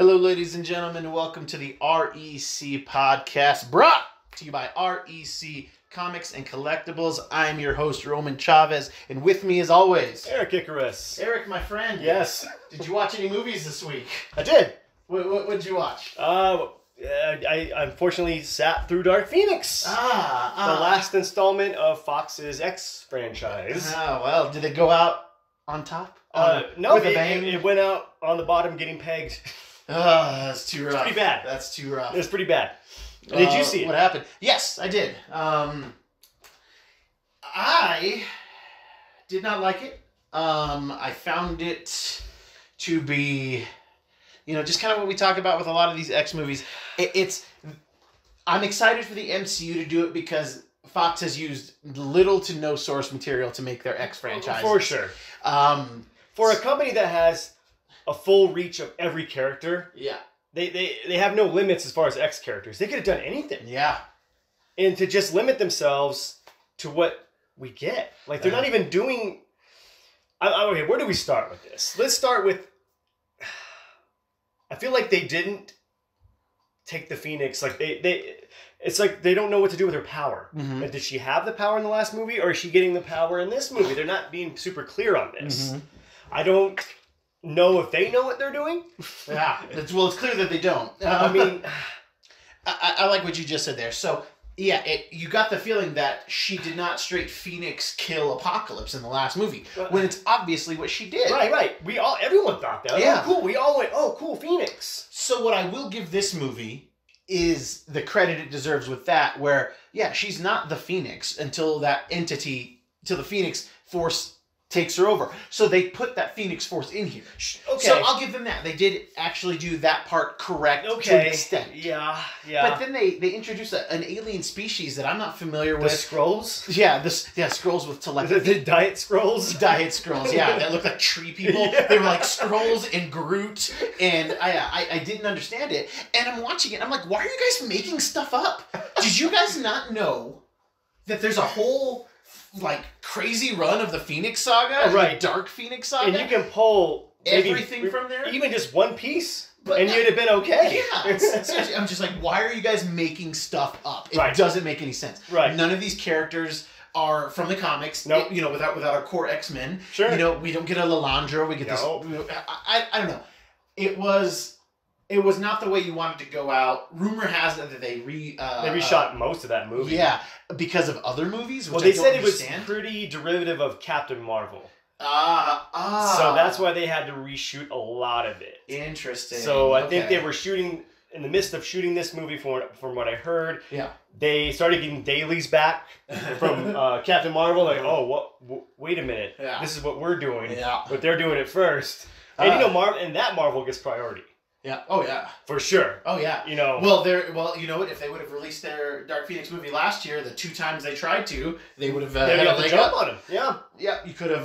Hello, ladies and gentlemen, and welcome to the REC podcast, brought to you by REC Comics and Collectibles. I'm your host, Roman Chavez, and with me, as always, Erik Icarus. Eric, my friend. Yes. Did you watch any movies this week? I did. What did you watch? I unfortunately sat through Dark Phoenix. The last installment of Fox's X franchise. Oh, well, did it go out on top? No, with a bang? It went out on the bottom getting pegged. That's too rough. It's pretty bad. That's too rough. It was pretty bad. Did you see it? What happened? Yes, I did. I did not like it. I found it to be, just kind of what we talk about with a lot of these X movies. I'm excited for the MCU to do it because Fox has used little to no source material to make their X franchise. For sure. For a company that has a full reach of every character, yeah, they have no limits as far as X characters. They could have done anything. Yeah. And to just limit themselves to what we get. Like, they're not even doing... Okay, where do we start with this? Let's start with... I feel like they didn't take the Phoenix. Like, it's like they don't know what to do with her power. Mm-hmm. Like, did she have the power in the last movie, or is she getting the power in this movie? They're not being super clear on this. Mm-hmm. I don't know if they know what they're doing. Yeah. It's clear that they don't. I mean... I like what you just said there. So... yeah, you got the feeling that she did not straight Phoenix kill Apocalypse in the last movie, when it's obviously what she did. Right. Everyone thought that. Yeah. Oh, cool. We all went, oh, cool, Phoenix. So what I will give this movie is the credit it deserves with that, where, yeah, she's not the Phoenix until the Phoenix Force takes her over. So they put that Phoenix Force in here. Okay. So I'll give them that. They did actually do that part correct to an extent. Yeah. But then they introduced an alien species that I'm not familiar with. The Skrulls? Yeah, Skrulls with telepathy. The Diet Skrulls? Diet Skrulls, yeah. That looked like tree people. Yeah. They were like Skrulls and Groot. And I didn't understand it. And I'm watching it. I'm like, why are you guys making stuff up? Did you guys not know that there's a whole... like crazy run of the Phoenix Saga, right? The Dark Phoenix Saga, and you can pull everything from there, even just one piece, and you'd have been okay. Yeah, seriously, I'm just like, why are you guys making stuff up? It doesn't make any sense. Right? None of these characters are from the comics. Nope. Without our core X-Men. Sure. We don't get a Lilandra. We get this. I don't know. It was not the way you wanted to go out. Rumor has it that they reshot most of that movie. Yeah, because of other movies. Which they said it was pretty derivative of Captain Marvel. So that's why they had to reshoot a lot of it. Interesting. So I think they were shooting, in the midst of shooting this movie, from what I heard, they started getting dailies back from Captain Marvel. Like, wait a minute. Yeah. This is what we're doing. Yeah. But they're doing it first. And that Marvel gets priority. Yeah. Oh, yeah. For sure. Oh, yeah. Well, you know what? If they would have released their Dark Phoenix movie last year, the 2 times they tried to, they would have had a leg up on him. Yeah. Yeah. You could have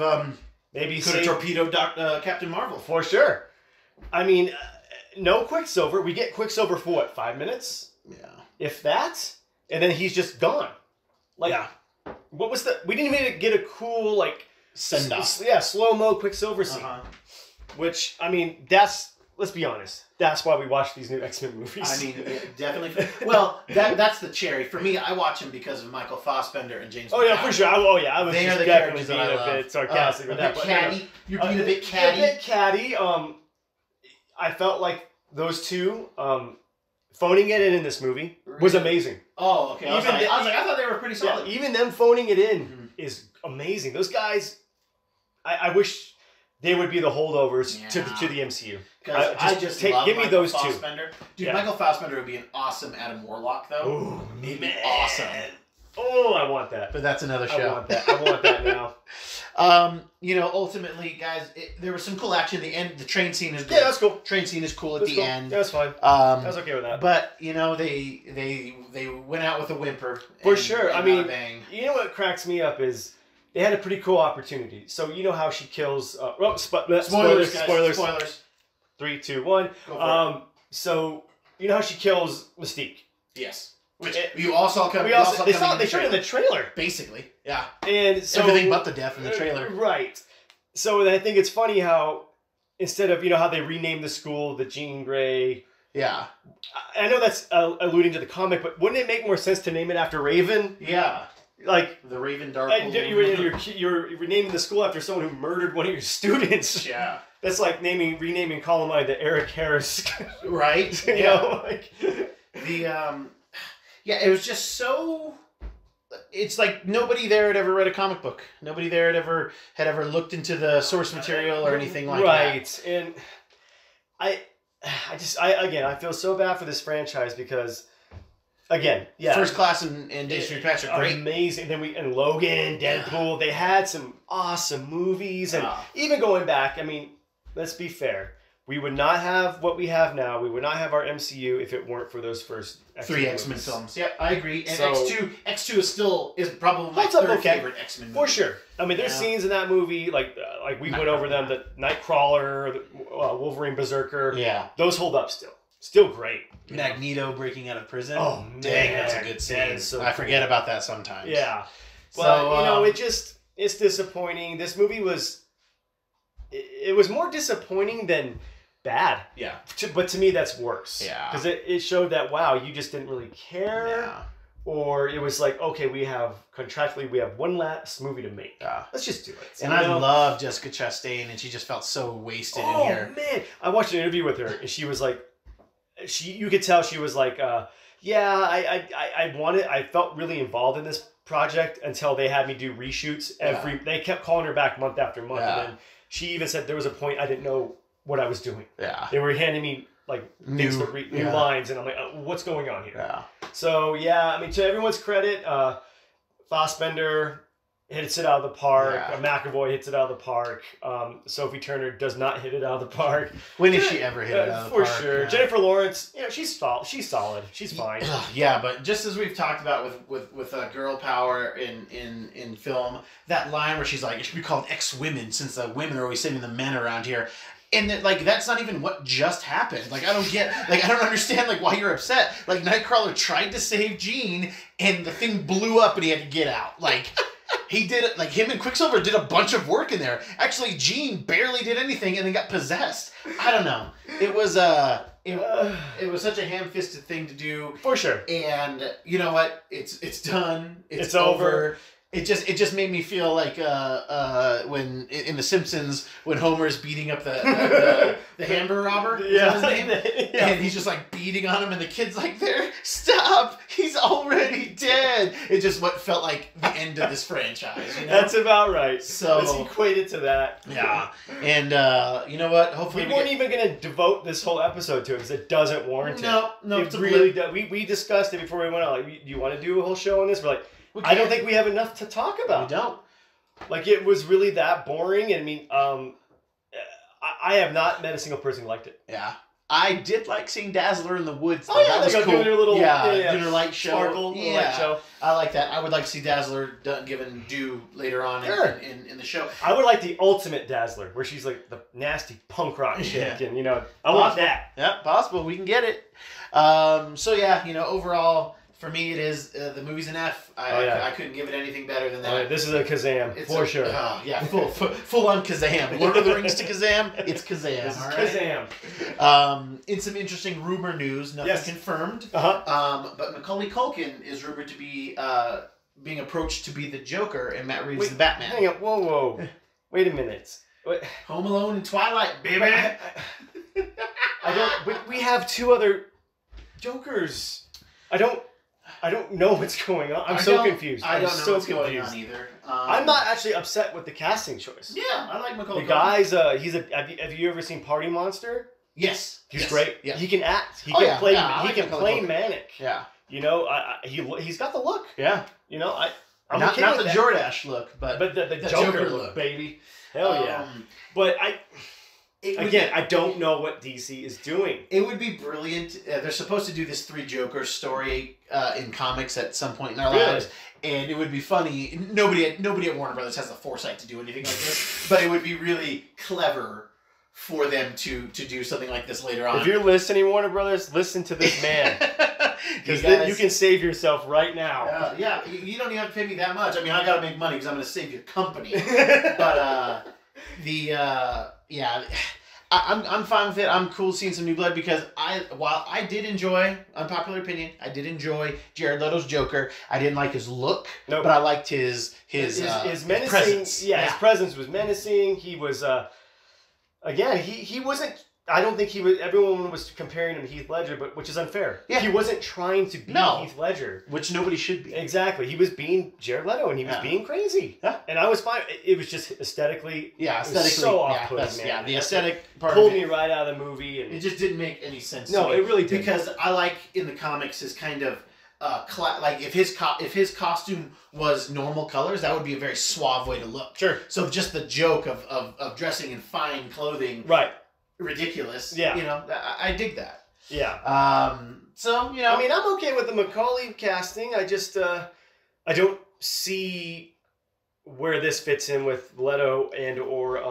torpedoed Captain Marvel. For sure. I mean, no Quicksilver. We get Quicksilver for what? 5 minutes? Yeah. If that, and then he's just gone. Like, what was we didn't even get a cool send off. Yeah, slow mo Quicksilver scene. Which, I mean, let's be honest. That's why we watch these new X-Men movies. I mean, definitely. Well, that's the cherry. For me, I watch them because of Michael Fassbender and James. Oh, yeah, for sure. I was they just are the definitely characters being that I love. A bit sarcastic with that. Catty. You're being a bit catty. A bit catty. I felt like those two phoning it in this movie was amazing. Oh, okay. I was like, I thought they were pretty solid. Yeah, even them phoning it in is amazing. Those guys, I wish... they would be the holdovers to the MCU. Just love give me Michael those Fassbender. Dude, Michael Fassbender would be an awesome Adam Warlock, though. Oh, he'd be awesome. Oh, I want that. But that's another show. I want that now. Ultimately, guys, there was some cool action at the end. The train scene is good. Yeah, that's cool. Train scene is cool at the end. That's fine. I was okay with that. But they went out with a whimper. For sure. I mean, bang. You know what cracks me up is they had a pretty cool opportunity. So you know how she kills. Spoilers, guys. Spoilers. 3, 2, 1. So you know how she kills Mystique. Yes. Which you all saw coming. They showed it in the trailer. Basically, yeah. And so everything but the death in the trailer. Right. So I think it's funny how instead of, how they renamed the school the Jean Grey. Yeah. I know that's alluding to the comic, but wouldn't it make more sense to name it after Raven? Yeah. Like the Raven Dark. You're renaming the school after someone who murdered one of your students. Yeah. That's like renaming Columbine to Eric Harris. Right. Yeah, it was just so. It's like nobody there had ever read a comic book. Nobody there had ever looked into the source material or anything like that. Right, and I feel so bad for this franchise because, again, First Class and Days of Future Past are great, amazing. Then Logan, Deadpool, they had some awesome movies, and even going back, I mean, let's be fair. We would not have what we have now. We would not have our MCU if it weren't for those first three X-Men films. Yep, I agree. And X2 is probably my favorite X-Men movie. For sure. I mean, there's scenes in that movie, like we went over them, the Nightcrawler, the Wolverine Berserker. Yeah. Those hold up still. Still great. Magneto breaking out of prison. Oh, man. Dang, that's a good scene. So I forget about that sometimes. Yeah. But, it's disappointing. This movie was more disappointing than bad. Yeah. But to me, that's worse. Yeah. Because it showed that, wow, you just didn't really care. Yeah. Or it was like, okay, we have one last movie to make. Yeah. Let's just do it. And I love Jessica Chastain, and she just felt so wasted in here. Oh, man. I watched an interview with her, and she was like, you could tell she was like, I felt really involved in this project until they had me do reshoots they kept calling her back month after month. Yeah. And then she even said there was a point I didn't know what I was doing. Yeah. They were handing me like new lines, and I'm like, what's going on here? Yeah. So I mean, to everyone's credit, Fassbender hits it out of the park. Yeah. McAvoy hits it out of the park. Sophie Turner does not hit it out of the park. When has she ever hit it out of the park? For sure. Yeah. Jennifer Lawrence, she's solid. She's fine. Yeah, but just as we've talked about with girl power in film, that line where she's like, it should be called X-Women since the women are always saving the men around here. And that's not even what just happened. Like, I don't understand, like, why you're upset. Like, Nightcrawler tried to save Jean, and the thing blew up, and he had to get out. Like, he did it, like, him and Quicksilver did a bunch of work in there. Actually, Jean barely did anything, and then got possessed. I don't know. It was, it was such a ham-fisted thing to do. For sure. And, you know what? It's done. It's over. It just made me feel like when in The Simpsons when Homer's beating up the hamburger robber, is that his name? And he's just like beating on him, and the kid's like, "There, stop! He's already dead." It just felt like the end of this franchise. That's about right. So let's equate it to that. Yeah, and you know what? Hopefully we weren't even going to devote this whole episode to it because it doesn't warrant it. No, it really does. We discussed it before we went out. Like, do you want to do a whole show on this? We're like, I don't think we have enough to talk about. We don't. Like, it was really that boring. And I mean, I have not met a single person who liked it. Yeah. I did like seeing Dazzler in the woods. Oh, yeah, that was cool. Doing her little, doing her light show. Sparkle, light show. I like that. I would like to see Dazzler given due later on in the show. I would like the ultimate Dazzler, where she's like the nasty punk rock chick, and I want that. Yeah, possible. We can get it. Overall, for me, it is the movie's an F. I couldn't give it anything better than that. Oh, yeah, this is a Kazam, for sure. Full on Kazam. Lord of the Rings to Kazam, it's Kazam. This is Kazam. In some interesting rumor news, nothing confirmed. But Macaulay Culkin is rumored to be being approached to be the Joker, and Matt Reeves the Batman. Hang on, whoa. Wait a minute. Home Alone and Twilight, baby. We have two other Jokers. I don't know what's going on. I'm so confused. I don't know what's going on either. I'm not actually upset with the casting choice. Yeah, I like Macaulay Culkin. The guy's have you ever seen Party Monster? Yes. He's great. Yeah. He can act. He can play. Yeah, he can play manic. Yeah. He's got the look. Yeah. I'm not okay not with the that. Jordache look, but the Joker look, baby. Hell yeah. But I don't know what DC is doing. It would be brilliant. They're supposed to do this Three Jokers story in comics at some point in their lives, and it would be funny. Nobody at Warner Brothers has the foresight to do anything like this, but it would be really clever for them to do something like this later on. If you're listening, Warner Brothers, listen to this man. Because you can save yourself right now. You don't even have to pay me that much. I mean, I got to make money because I'm going to save your company. But I'm fine with it. I'm cool seeing some new blood because while I did enjoy, unpopular opinion, I did enjoy Jared Leto's Joker. I didn't like his look, but I liked his menacing. His presence. His presence was menacing. He was again. He wasn't. I don't think he was. Everyone was comparing him to Heath Ledger, but which is unfair. Yeah. He wasn't trying to be Heath Ledger, which nobody should be. Exactly. He was being Jared Leto, and he was being crazy. Yeah. And I was fine. It was just aesthetically. Yeah, aesthetically. So off-putting, man. Yeah, the aesthetic part pulled me right out of the movie, and it just didn't make any sense. No, to me it really didn't. Because I like in the comics his kind of. Like if his costume was normal colors, that would be a very suave way to look. Sure. So just the joke of dressing in fine clothing, right? Ridiculous. Yeah. You know, I dig that. Yeah. So you know, I mean, I'm okay with the Macaulay casting. I just I don't see where this fits in with Leto and or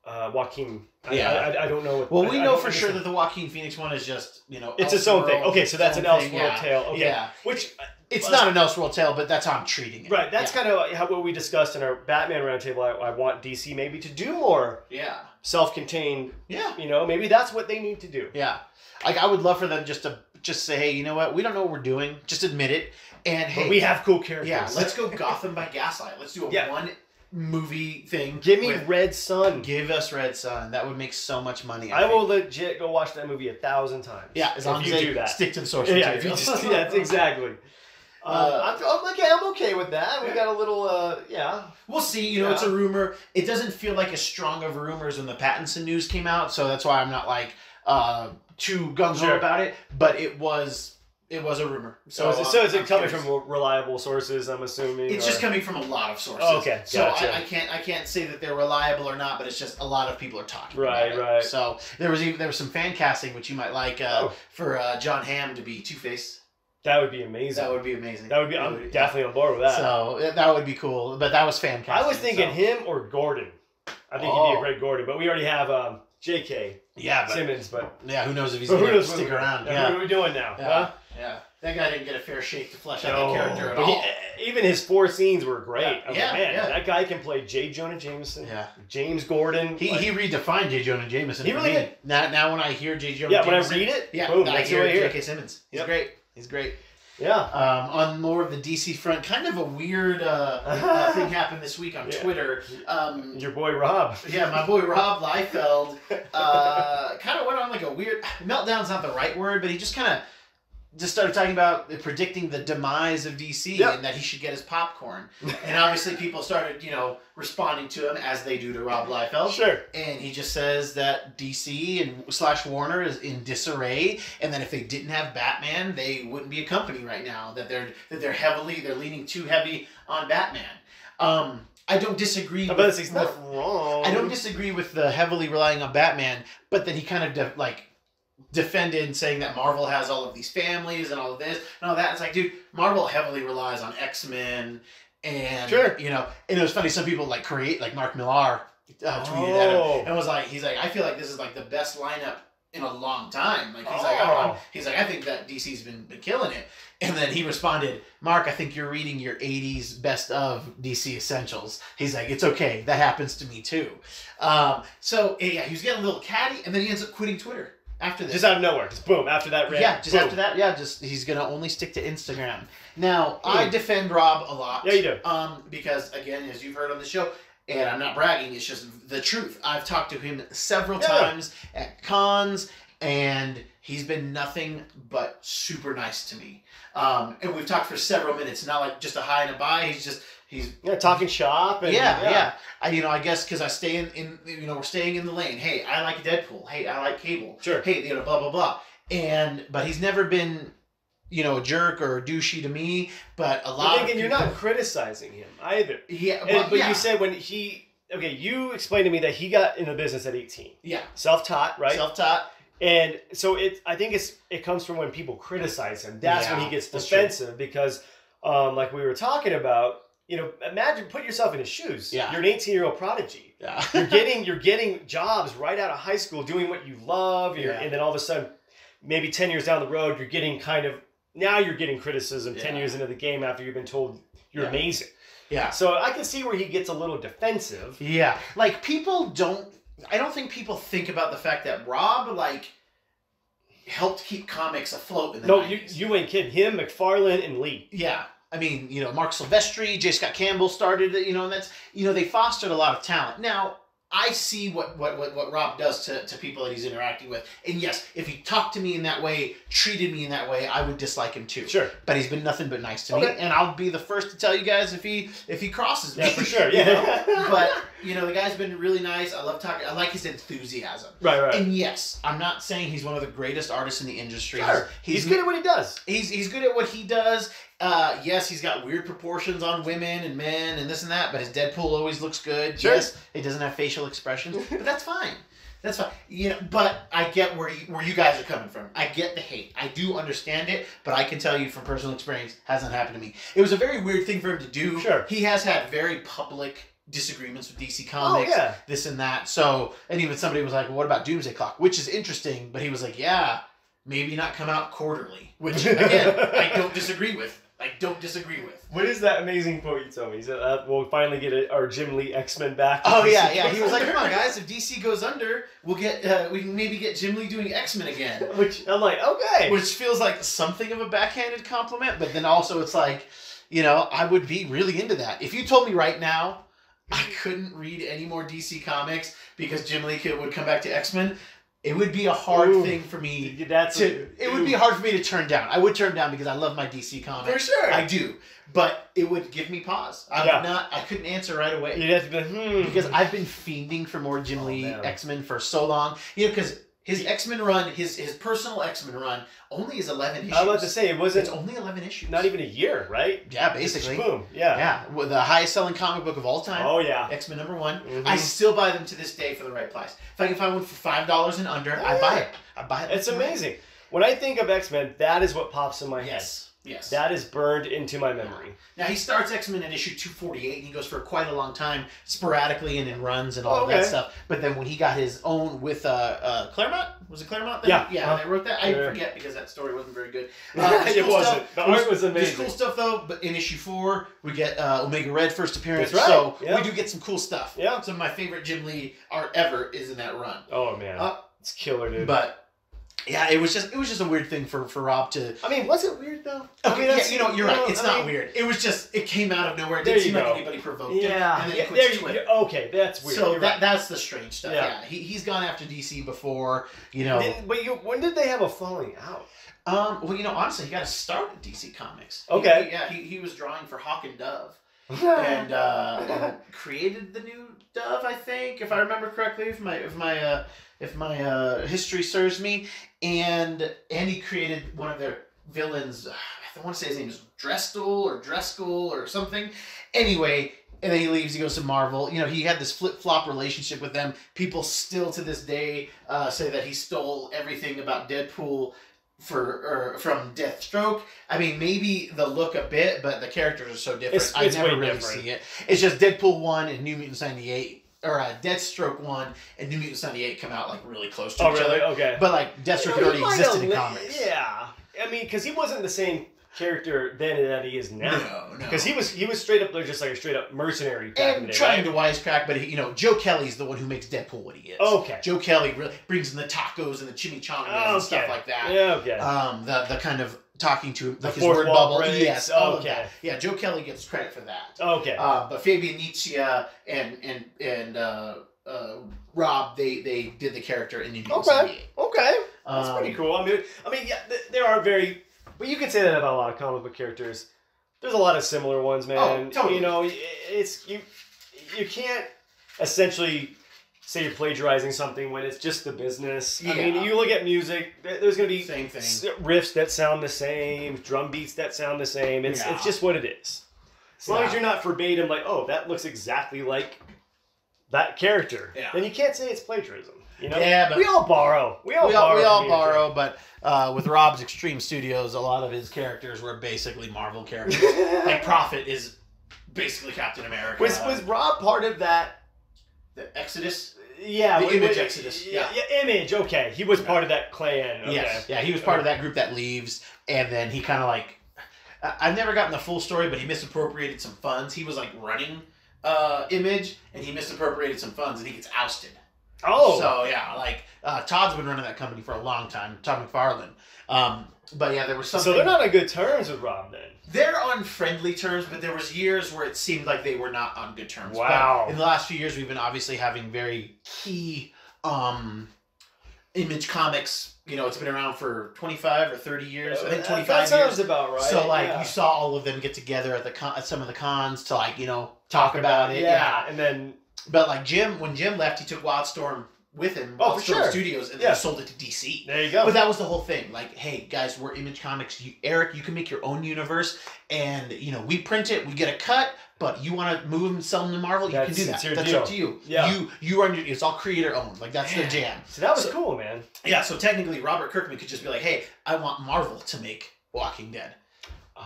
Joaquin. I don't know. Well, we know for sure that the Joaquin Phoenix one is just, you know, it's its own thing. Okay, so that's an Elseworld tale. Okay. Yeah. Which it's not an Elseworld tale, but that's how I'm treating it. Right. That's kind of what we discussed in our Batman roundtable. I want DC maybe to do more. Yeah. Self-contained. Yeah. You know, maybe that's what they need to do. Yeah. Like I would love for them just to say, hey, you know what? We don't know what we're doing. Just admit it. And hey, but we have cool characters. Yeah. Let's go Gotham by Gaslight. Let's do a one movie thing. Give me Red Sun. Give us Red Sun. That would make so much money. I will legit go watch that movie 1,000 times. Yeah, as long as you do that. Stick to the source material. Yeah, that's exactly. I'm okay with that. We got a little, We'll see. You know, it's a rumor. It doesn't feel like as strong of a rumor as when the Pattinson news came out, so that's why I'm not like too gung-ho about it. But it was a rumor. So is it coming from reliable sources, I'm assuming? It's just coming from a lot of sources. Oh, okay. So I can't say that they're reliable or not, but it's just a lot of people are talking about it. Right. So there was some fan casting, which you might like, for John Hamm to be Two-Face. That would be amazing. That would be amazing. I'm definitely on board with that. So that would be cool. But that was fan casting. I was thinking him or Gordon. I think he'd be a great Gordon. But we already have J.K. Simmons. But who knows if he's going to stick around. What are we doing now? Yeah. Yeah. That guy didn't get a fair shake to flesh out the character at all. Even his 4 scenes were great. Yeah. That guy can play J. Jonah Jameson. Yeah. James Gordon. He redefined J. Jonah Jameson. He really did. Now when I hear J. Jonah Jameson. When I read it, boom, I hear J.K. Simmons. He's great. He's great. Yeah. On more of the DC front, kind of a weird thing happened this week on Twitter. Your boy Rob. Yeah, my boy Rob Liefeld kind of went on like a weird... Meltdown's not the right word, but he just kind of started talking about predicting the demise of DC and that he should get his popcorn. And obviously people started, responding to him as they do to Rob Liefeld. Sure. And he just says that DC and / Warner is in disarray, and that if they didn't have Batman, they wouldn't be a company right now. That they're leaning too heavy on Batman. I don't disagree. But he's not wrong. I don't disagree with the heavily relying on Batman, but then he kind of defended saying that Marvel has all of these families and all of this and all that. It's like, dude, Marvel heavily relies on X-Men and, and it was funny. Some people create, like Mark Millar tweeted at him and was like, he's like, I feel like this is like the best lineup in a long time. Like, he's like, I think that DC's been killing it. And then he responded, Mark, I think you're reading your 80s best of DC Essentials. He's like, it's okay. That happens to me too. So he was getting a little catty, and then he ends up quitting Twitter. After this. Just out of nowhere. Just boom. After that rant. Yeah, just after that. Yeah, he's going to only stick to Instagram. Now, I defend Rob a lot. Yeah, you do. Because, again, as you've heard on the show, and I'm not bragging, it's just the truth. I've talked to him several times at cons, and he's been nothing but super nice to me. And we've talked for several minutes, not like just a hi and a bye. He's talking shop. And, I guess because I stay in we're staying in the lane. Hey, I like Deadpool. Hey, I like Cable. Sure. Hey, blah blah blah. But he's never been, a jerk or a douchey to me. But a lot. You're not criticizing him either. Yeah, but you said when you explained to me that he got in the business at 18. Yeah. Self-taught, right? Self-taught. And so I think it comes from when people criticize him. That's when he gets defensive because, like we were talking about. Imagine, put yourself in his shoes. Yeah. You're an 18-year-old prodigy. Yeah. You're getting jobs right out of high school, doing what you love. And then all of a sudden, maybe 10 years down the road, you're getting criticism 10 years into the game after you've been told you're amazing. Yeah. So I can see where he gets a little defensive. Yeah. Like, people don't I don't think people think about the fact that Rob, like, helped keep comics afloat in the 90s. You ain't kidding. Him, McFarlane, and Lee. Yeah. I mean, you know, Mark Silvestri, J. Scott Campbell started it, you know, and that's, you know, they fostered a lot of talent. Now, I see what Rob does to people that he's interacting with. And yes, if he talked to me in that way, treated me in that way, I would dislike him too. Sure. But he's been nothing but nice to me. And I'll be the first to tell you guys if he crosses me. Yeah, for sure. Yeah. You know? But, you know, the guy's been really nice. I love talking. I like his enthusiasm. Right. And yes, I'm not saying he's one of the greatest artists in the industry. Sure. He's good at what he does. He's good at what he does. Yes, he's got weird proportions on women and men and this and that, but his Deadpool always looks good. Sure. Yes, he doesn't have facial expressions, but that's fine. That's fine. You know, but I get where you guys are coming from. I get the hate. I do understand it, but I can tell you from personal experience, hasn't happened to me. It was a very weird thing for him to do. Sure. He has had very public disagreements with DC Comics, this and that. So, and even somebody was like, well, what about Doomsday Clock? Which is interesting, but he was like, yeah, maybe not come out quarterly. Which, again, I don't disagree with. What is that amazing quote you told me? He said, we'll finally get our Jim Lee X-Men back. Oh, yeah. He was like, come on, guys. If DC goes under, we'll we can maybe get Jim Lee doing X-Men again. Which, I'm like, okay. Which feels like something of a backhanded compliment, but then also it's like, you know, I would be really into that. If you told me right now I couldn't read any more DC Comics because Jim Lee would come back to X-Men, it would be a hard thing for me it would be hard for me to turn down. I would turn down because I love my DC Comics. For sure. I do. But it would give me pause. I couldn't answer right away. You'd have to be because I've been fiending for more Jim Lee X-Men for so long. You know, because his X-Men run, his personal X-Men run, only is 11 issues. I was about to say, it's only 11 issues. Not even a year, right? Yeah, basically. Boom. Yeah. Yeah. Well, the highest selling comic book of all time. Oh, yeah. X-Men #1. Mm-hmm. I still buy them to this day for the right price. If I can find one for $5 and under, I buy it. It's amazing. When I think of X-Men, that is what pops in my head. Yes. That is burned into my memory. Now, he starts X-Men at issue 248, and he goes for quite a long time, sporadically and in runs and all of that stuff. But then when he got his own with Claremont? Was it Claremont? Yeah. Yeah, they wrote that. I forget because that story wasn't very good. It wasn't. The art was amazing. There's cool stuff, though, but in issue 4, we get Omega Red first appearance. That's right. So we do get some cool stuff. Yeah. Some of my favorite Jim Lee art ever is in that run. Oh, man. It's killer, dude. But... yeah, it was just a weird thing for Rob to. I mean, was it weird though? Okay, you're right. It's not weird. It was just it came out of nowhere. It didn't seem like anybody provoked it. And then okay, that's weird. So that's the strange stuff. Yeah, he's gone after DC before, you know. When did they have a falling out? Well, you know, honestly, he got to start at DC Comics. Okay. He was drawing for Hawk and Dove. And created the new Dove, I think, if I remember correctly, if my history serves me, and he created one of their villains. I want to say his name is Dreskel or something. Anyway, and then he leaves. He goes to Marvel. You know, he had this flip-flop relationship with them. People still to this day say that he stole everything about Deadpool from Deathstroke. I mean, maybe the look a bit, but the characters are so different. I never really see it. It's just Deadpool 1 and New Mutants 98, or Deathstroke 1 and New Mutants 98 come out like really close to each other. Okay. But like Deathstroke had already existed in comics. Yeah. I mean, because he wasn't the same character then that he is now. No. Because he was straight up just like a straight up mercenary back in the day, trying to wisecrack, but Joe Kelly's the one who makes Deadpool what he is. Okay. Joe Kelly really brings in the tacos and the chimichangas and stuff like that. Yeah, okay. The kind of talking to like his word bubble. Breaks. Yes, all of that. Yeah, Joe Kelly gets credit for that. Okay. But Fabian Nietzsche and Rob, they did the character in New Mutants 98. Okay. That's pretty cool. I mean, yeah, there are very. But you can say that about a lot of comic book characters. There's a lot of similar ones, man. Oh, totally. You know, it's you can't essentially say you're plagiarizing something when it's just the business. Yeah. I mean, you look at music. There's going to be same thing. Riffs that sound the same, drum beats that sound the same. It's just what it is. As long as you're not verbatim, like, oh, that looks exactly like that character, then you can't say it's plagiarism. You know? Yeah, but we all borrow. We all borrow, but with Rob's Extreme Studios, a lot of his characters were basically Marvel characters. Like Prophet is basically Captain America. Was Rob part of that? The Exodus? Yeah. The Image Exodus. Yeah, Image, okay. He was part of that clan. Okay. Yes. Yeah, he was part of that group that leaves, and then he kind of like... I've never gotten the full story, but he misappropriated some funds. He was like running Image, and he misappropriated some funds, and he gets ousted. Oh. So, yeah, like, Todd's been running that company for a long time, Todd McFarlane. But, yeah, there was something... So they're not on good terms with Rob, then? They're on friendly terms, but there was years where it seemed like they were not on good terms. Wow. But in the last few years, we've been obviously having very key Image Comics. You know, it's been around for 25 or 30 years. I think 25 years. That sounds about right. So, like, you saw all of them get together at some of the cons to, like, you know, talk about it. Yeah, and then... But, like, when Jim left, he took Wildstorm with him. Oh, for sure. Studios, and then sold it to DC. There you go. But that was the whole thing. Like, hey, guys, we're Image Comics. Eric, you can make your own universe, and, you know, we print it, we get a cut, but you want to move them and sell them to Marvel, you can do that. That's up to you. Yeah. You are, it's all creator-owned. Like, that's the jam. So that was cool, man. Yeah, so technically, Robert Kirkman could just be like, hey, I want Marvel to make Walking Dead.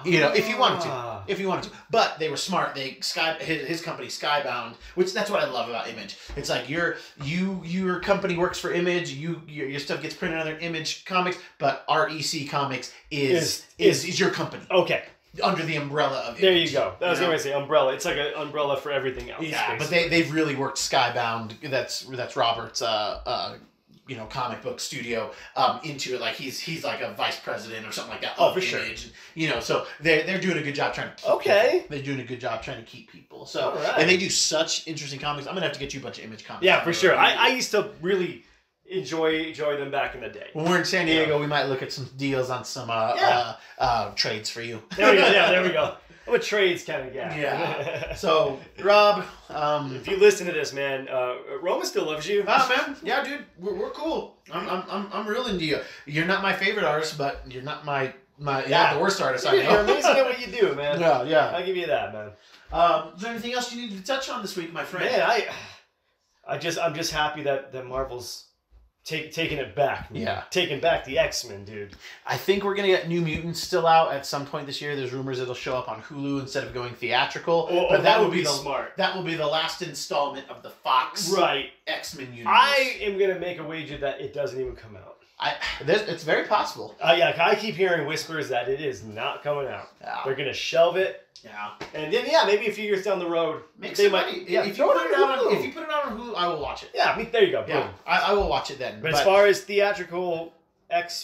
You know, if you wanted to. But they were smart. His company, Skybound, which that's what I love about Image. It's like your company works for Image. Your stuff gets printed under Image Comics, but REC Comics is your company. Okay. Under the umbrella of Image. There you go. That was going to say umbrella. It's like an umbrella for everything else. Yeah, basically. But they've really worked Skybound. That's Robert's you know, comic book studio into it. Like he's like a vice president or something like that. Oh, for sure. And, you know, so they're doing a good job trying to keep people. They're doing a good job trying to keep people. So and they do such interesting comics. I'm gonna have to get you a bunch of Image comics. Yeah, for sure. I used to really enjoy them back in the day. When we're in San Diego, we might look at some deals on some trades for you. There we go. Yeah, there we go. I'm a trades kind of guy. Yeah. So, Rob, if you listen to this, man, Roman still loves you. Oh, man. Yeah, dude. We're cool. I'm real into you. You're not my favorite artist, but you're not the worst artist I know. You're amazing at what you do, man. Yeah. I'll give you that, man. Is there anything else you need to touch on this week, my friend? Man, I'm just happy that Marvel's taking it back. Yeah. Taking back the X-Men, dude. I think we're going to get New Mutants still out at some point this year. There's rumors it'll show up on Hulu instead of going theatrical. But that would be smart. That will be the last installment of the Fox X-Men universe. I am going to make a wager that it doesn't even come out. It's very possible. I keep hearing whispers that it is not coming out. Yeah. They're going to shelve it. Yeah. And then, maybe a few years down the road, they might. If you put it out on Hulu, I will watch it. Yeah, there you go. Yeah, I will watch it then. But as far as theatrical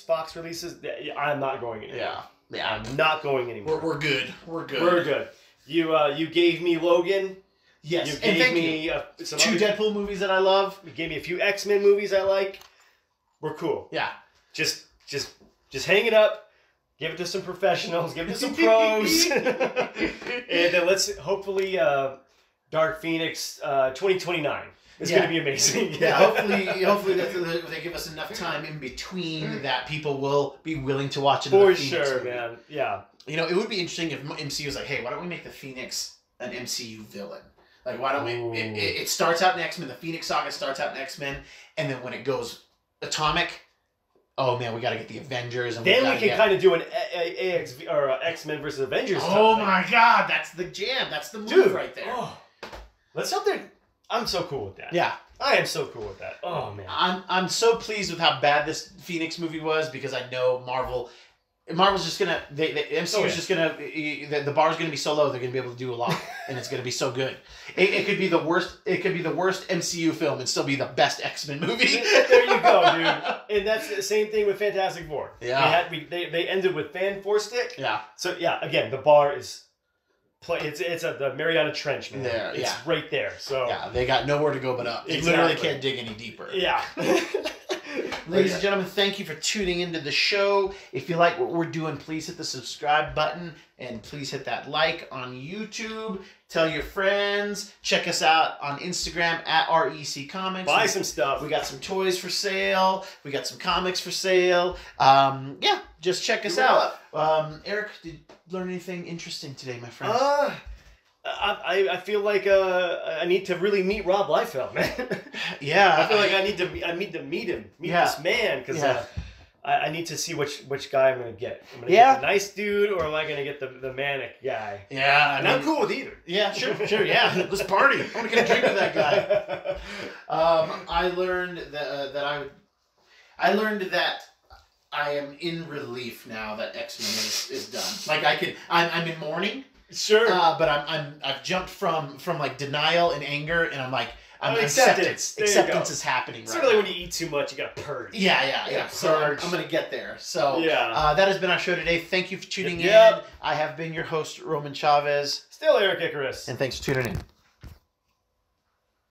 Fox releases, I'm not going anymore. Yeah. I'm not going anymore. We're good. We're good. You gave me Logan. Yes. You gave me some two Deadpool movies that I love. You gave me a few X-Men movies I like. We're cool. Yeah. Just hang it up. Give it to some professionals. Give it to some pros. And then let's hopefully Dark Phoenix 2029. It's going to be amazing. Yeah, hopefully they give us enough time in between that people will be willing to watch another Phoenix For sure, movie. man. Yeah. You know, it would be interesting if MCU was like, hey, why don't we make the Phoenix an MCU villain? Like, why don't we... It starts out in X-Men. The Phoenix Saga starts out in X-Men. And then when it goes atomic... Oh man, we got to get the Avengers, and then we can kind of do an X-Men versus Avengers. Oh my God, that's the jam. That's the move right there. Oh. Let's hope they're. I'm so cool with that. Yeah, I am so cool with that. Oh man, I'm so pleased with how bad this Phoenix movie was because I know Marvel's just gonna MCU's just gonna the bar's gonna be so low they're gonna be able to do a lot and it's gonna be so good. It could be the worst. It could be the worst MCU film and still be the best X-Men movie. There you go, dude. And that's the same thing with Fantastic Four. Yeah, they ended with Fan Four Stick. Yeah. So again, the bar is. It's at the Mariana Trench, man. There, it's right there. So they got nowhere to go but up. They literally can't dig any deeper. Yeah. Ladies and gentlemen, thank you for tuning into the show. If you like what we're doing, please hit the subscribe button and please hit that like on YouTube. Tell your friends. Check us out on Instagram at REC Comics. Buy some stuff. We got some toys for sale. We got some comics for sale. Just check us out. Eric, did you learn anything interesting today, my friend? I feel like I need to really meet Rob Liefeld, man. Yeah, I feel like I need to meet him, this man, because I need to see which guy I'm gonna get. I'm gonna get the nice dude, or am I gonna get the manic guy? Yeah, I'm cool with either. Yeah, sure, yeah. Let's party. I want to get a drink with that guy. I learned that I am in relief now that X-Men is done. Like I'm in mourning. Sure. But I've jumped from like denial and anger, and I'm like acceptance is happening. Sort of like when you eat too much, you gotta purge. Yeah. So I'm gonna get there. So that has been our show today. Thank you for tuning in. I have been your host, Roman Chavez. Still Eric Icarus. And thanks for tuning in.